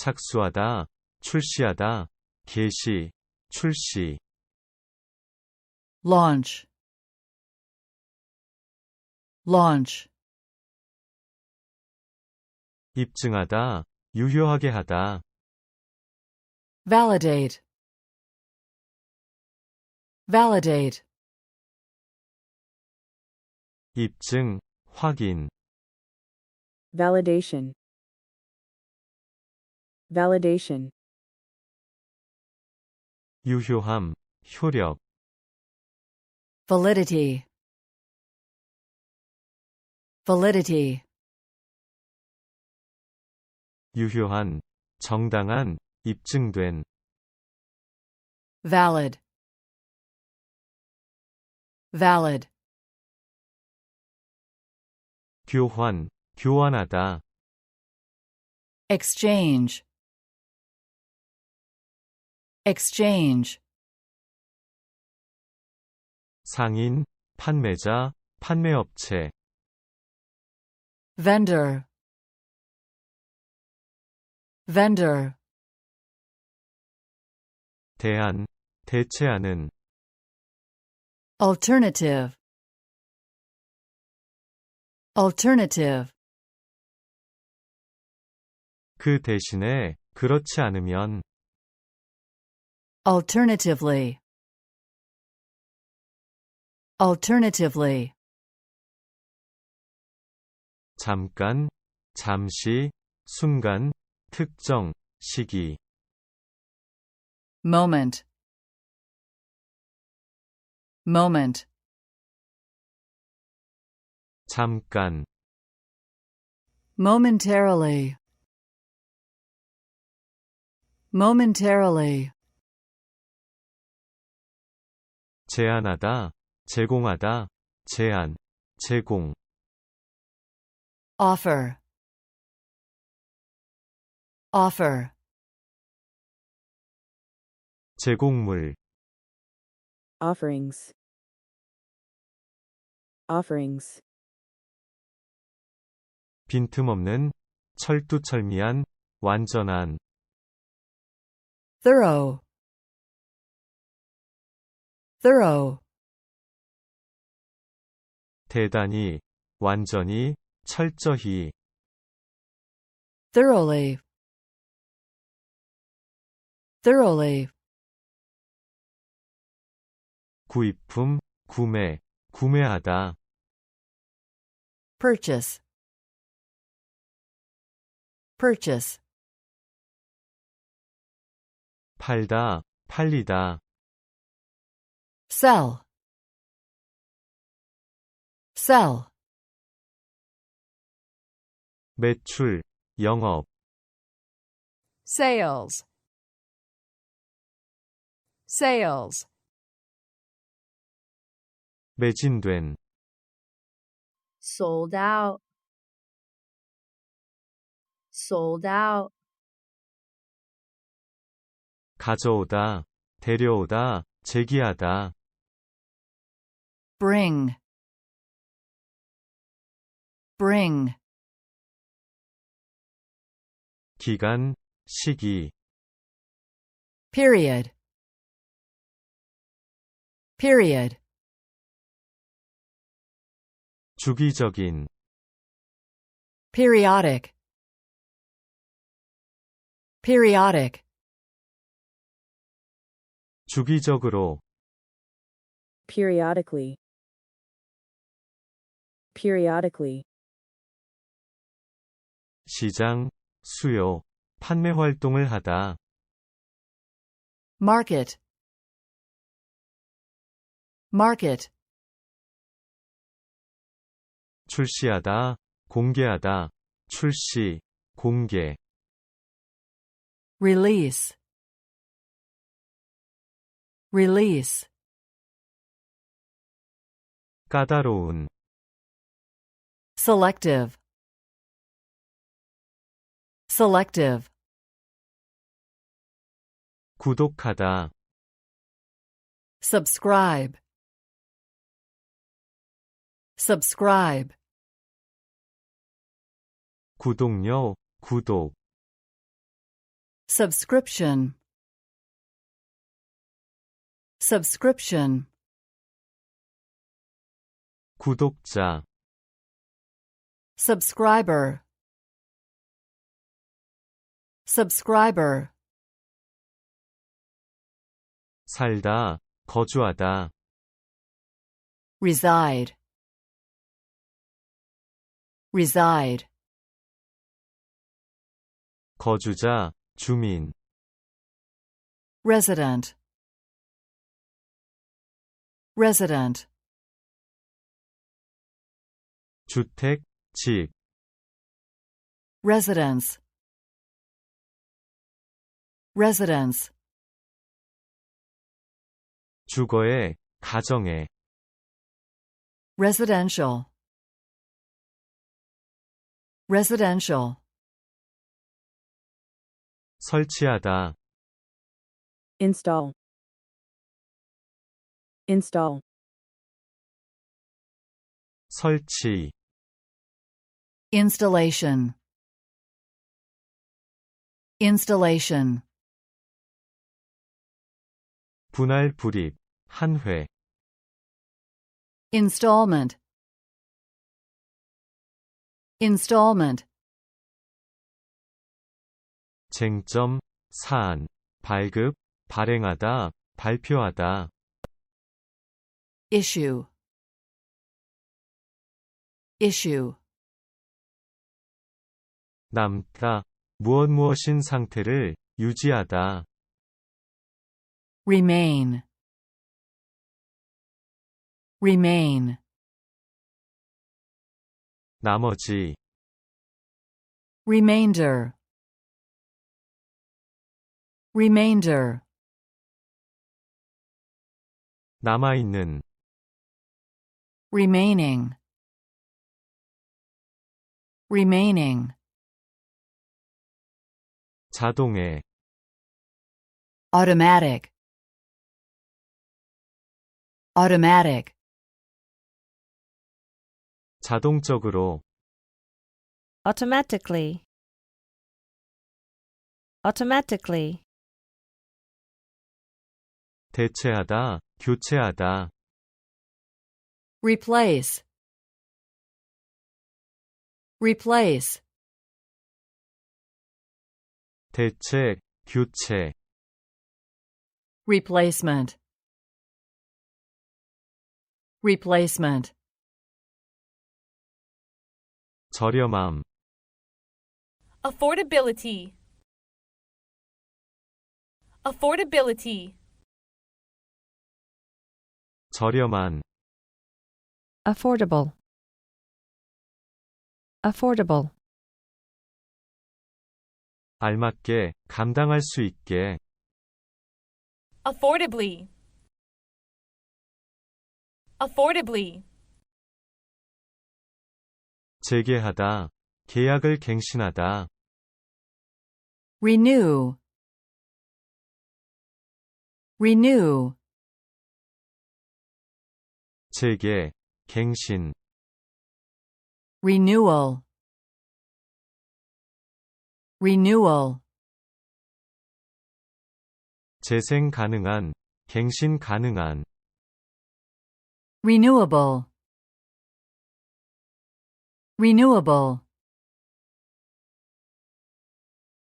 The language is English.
착수하다, 출시하다, 개시, 출시. launch, launch, 입증하다, 유효하게 하다. validate, validate, 입증, 확인. validation, validation, 유효함, 효력. validity, validity, 유효한, 정당한, 입증된. valid, valid, 교환, 교환하다. exchange, exchange, 상인, 판매자, 판매업체. vendor, vendor, 대안, 대체하는. alternative, alternative, 그 대신에, 그렇지 않으면. alternatively, alternatively, 잠깐, 잠시, 순간, 특정, 시기. moment, moment, 잠깐, momentarily, momentarily, 제안하다, 제공하다, 제안, 제공. offer, offer, 제공물. offerings, offerings, 빈틈없는, 철두철미한, 완전한. thorough, thorough, 대단히, 완전히, 철저히. thoroughly, thoroughly, 구입품, 구매, 구매하다. purchase, purchase, 팔다, 팔리다. sell, sell, 매출, 영업. sales, sales, 매진된. sold out, sold out, 가져오다, 데려오다, 제기하다. bring, bring, 기간, 시기. period, period, 주기적인. periodic, periodic, 주기적으로. periodically, periodically, 시장, 수요, 판매 활동을 하다. market, market, 출시하다, 공개하다, 출시, 공개. release, release, 까다로운. selective, selective, 구독하다. subscribe, subscribe, 구독료, 구독. subscription, subscription, 구독자, subscriber, subscriber, 살다, 거주하다, reside, reside, 거주자, 주민, resident, resident, 주택, 집, residence, residence, 주거에, 가정에, residential, residential, 설치하다, Install. Install. 설치, installation, installation, 분할 불입, 한 회, installment, installment, 쟁점, 사안, 발급, 발행하다, 발표하다, issue, issue, 남다, 무엇인 상태를 유지하다, remain, remain, 나머지, remainder, remainder, 남아있는, remaining, remaining, 자동에, automatic, automatic, 자동적으로, automatically, automatically, 대체하다, 교체하다, replace, replace, 대체, 교체, replacement, replacement, 저렴함, affordability, affordability, 저렴한, affordable, affordable, 알맞게, 감당할 수 있게, affordably, affordably, 재개하다, 계약을 갱신하다, renew, renew, 재개, 갱신, renewal, renewal, 재생 가능한, 갱신 가능한, renewable, renewable,